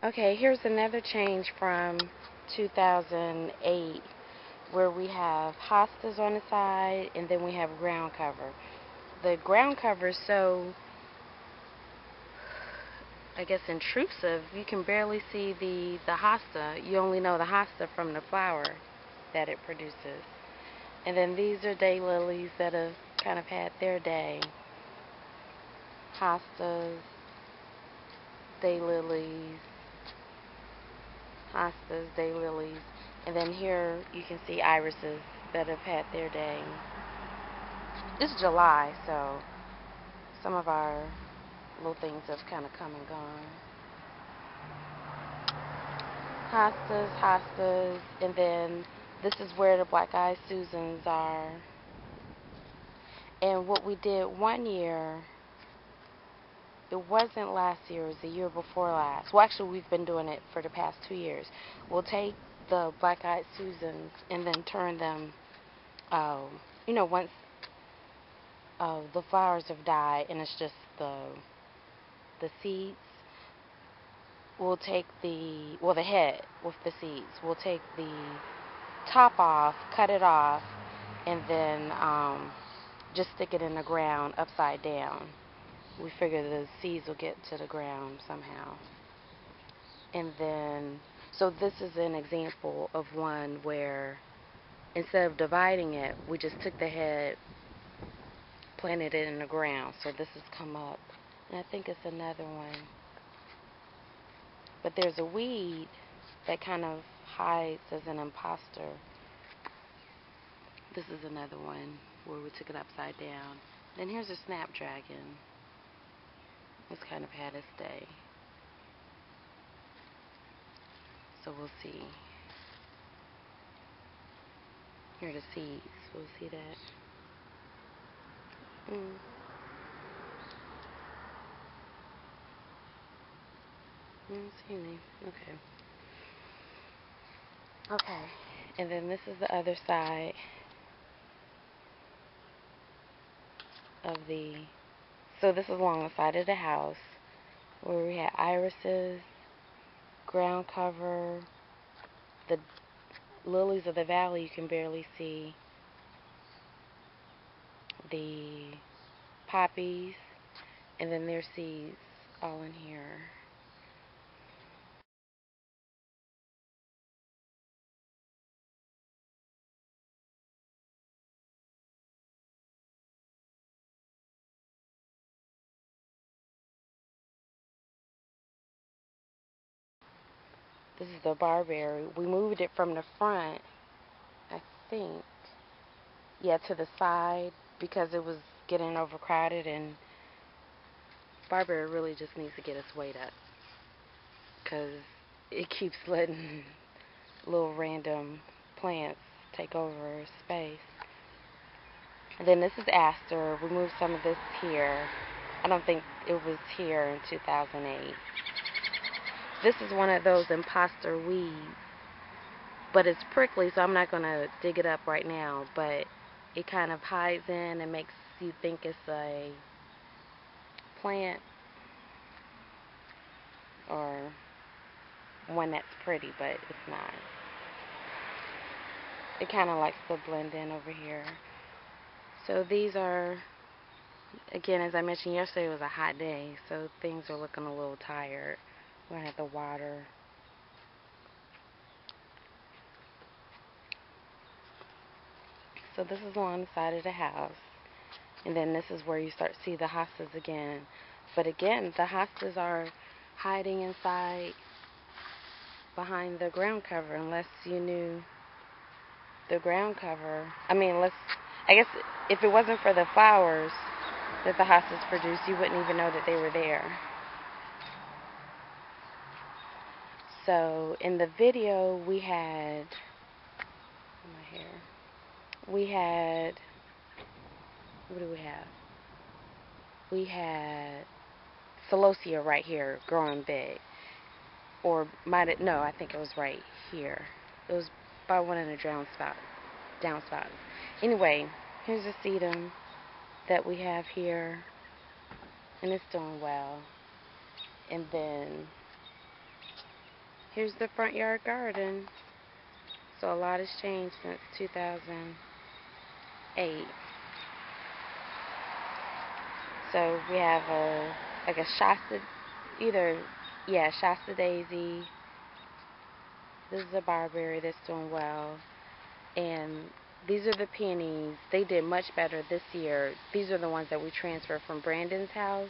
Okay, here's another change from 2008 where we have hostas on the side and then we have ground cover. The ground cover is so, I guess, intrusive, you can barely see the hosta. You only know the hosta from the flower that it produces. And then these are daylilies that have kind of had their day. Hostas, daylilies, hostas, daylilies. And then here you can see irises that have had their day. It's July, so some of our little things have kind of come and gone. Hostas, hostas, and then this is where the black-eyed Susans are. And what we did one year, it wasn't last year, it was the year before last. Well, actually, we've been doing it for the past 2 years. We'll take the black-eyed Susans and then turn them, once the flowers have died and it's just the seeds. We'll take the head with the seeds. We'll take the top off, cut it off, and then just stick it in the ground upside down. We figure the seeds will get to the ground somehow. And then, so this is an example of one where instead of dividing it, we just took the head, planted it in the ground. So this has come up. And I think it's another one. But there's a weed that kind of hides as an imposter. This is another one where we took it upside down. Then here's a snapdragon. It's kind of had its day. So we'll see. Here are the seeds. We'll see that. I don't see any. Okay. Okay. And then this is the other side of the... So this is along the side of the house where we had irises, ground cover, the lilies of the valley you can barely see, the poppies, and then there's seeds all in here. This is the barberry. We moved it from the front, I think, yeah, to the side because it was getting overcrowded, and barberry really just needs to get its weight up because it keeps letting little random plants take over space. And then this is aster. We moved some of this here. I don't think it was here in 2008. This is one of those imposter weeds, but it's prickly, so I'm not going to dig it up right now, but it kind of hides in and makes you think it's a plant or one that's pretty, but it's not. It kind of likes to blend in over here. So these are, again, as I mentioned yesterday, it was a hot day, so things are looking a little tired. We're going to have to water. So this is along the side of the house. And then this is where you start to see the hostas again. But again, the hostas are hiding inside behind the ground cover unless you knew the ground cover. I mean, I guess if it wasn't for the flowers that the hostas produce, you wouldn't even know that they were there. So in the video we had my hair. We had, what do we have? We had celosia right here growing big. Or no, I think it was right here. It was by one of the downspouts. Anyway, here's a sedum that we have here, and it's doing well. And then Here's the front yard garden. So a lot has changed since 2008. So we have like a Shasta, Shasta daisy. This is a barberry that's doing well. And these are the peonies. They did much better this year. These are the ones that we transferred from Brandon's house.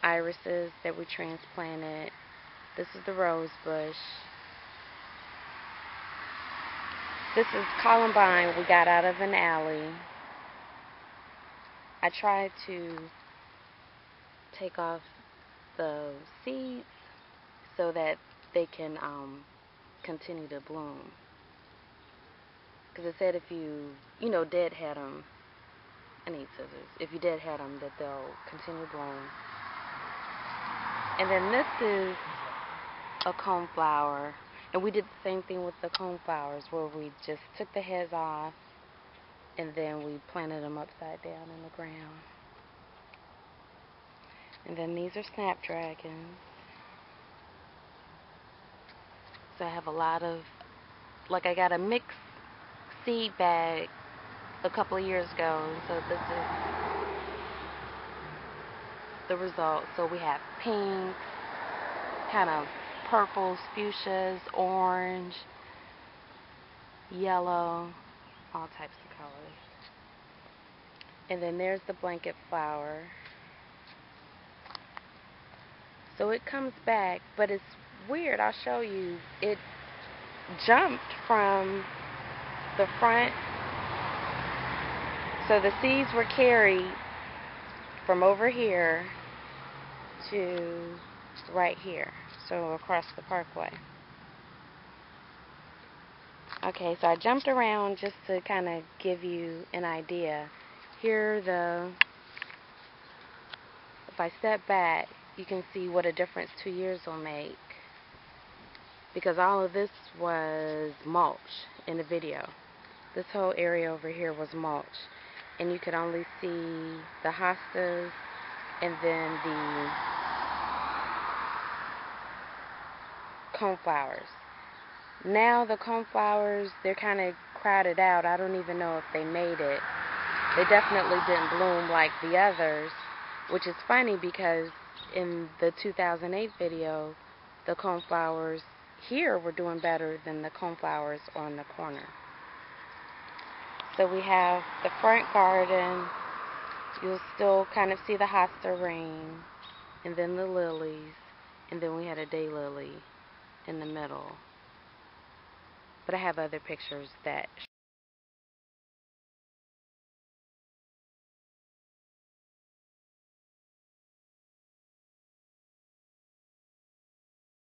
Irises that we transplanted. This is the rose bush. This is columbine we got out of an alley. I tried to take off the seeds so that they can continue to bloom. Because it said if you deadhead them, I need scissors, if you deadhead them, that they'll continue to bloom. And then this is a coneflower. And we did the same thing with the coneflowers, where we just took the heads off and then we planted them upside down in the ground. And then these are snapdragons. So I have a lot of, like, I got a mixed seed bag a couple of years ago. So this is the result. So we have pink, kind of purples, fuchsias, orange, yellow, all types of colors. And then there's the blanket flower. So it comes back, but it's weird. I'll show you. It jumped from the front. So the seeds were carried from over here to right here. So across the parkway. Okay, so I jumped around just to kind of give you an idea. Here if I step back, you can see what a difference 2 years will make. Because all of this was mulch in the video. This whole area over here was mulch. And you could only see the hostas and then the coneflowers. Now the coneflowers, they're kind of crowded out. I don't even know if they made it. They definitely didn't bloom like the others, which is funny because in the 2008 video, the coneflowers here were doing better than the coneflowers on the corner. So we have the front garden. You'll still kind of see the hosta ring, and then the lilies, and then we had a daylily in the middle. But I have other pictures that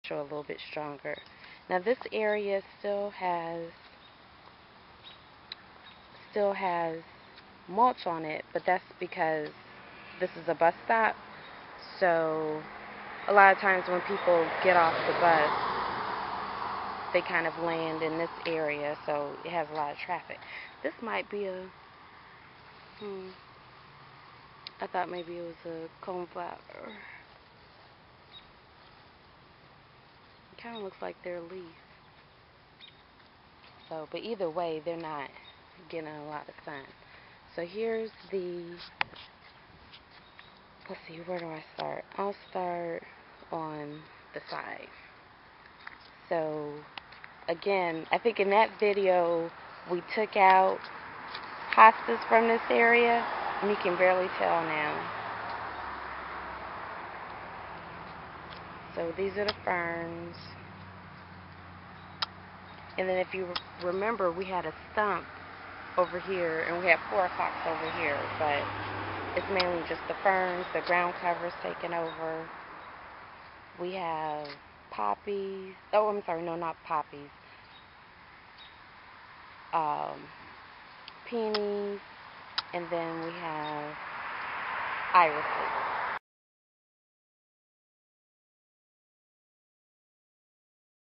show a little bit stronger. Now this area still has mulch on it, but that's because this is a bus stop. So a lot of times when people get off the bus, they kind of land in this area, so it has a lot of traffic. This might be a I thought maybe it was a coneflower. It kind of looks like their leaf. So, but either way, they're not getting a lot of sun. So here's let's see, where do I start? I'll start on the side. So again, I think in that video we took out hostas from this area, and you can barely tell now. So these are the ferns. And then if you remember, we had a stump over here, and we had four-o'clocks over here, but it's mainly just the ferns, the ground cover's taken over. We have poppies. Oh, I'm sorry, no, not poppies. Peonies, and then we have irises.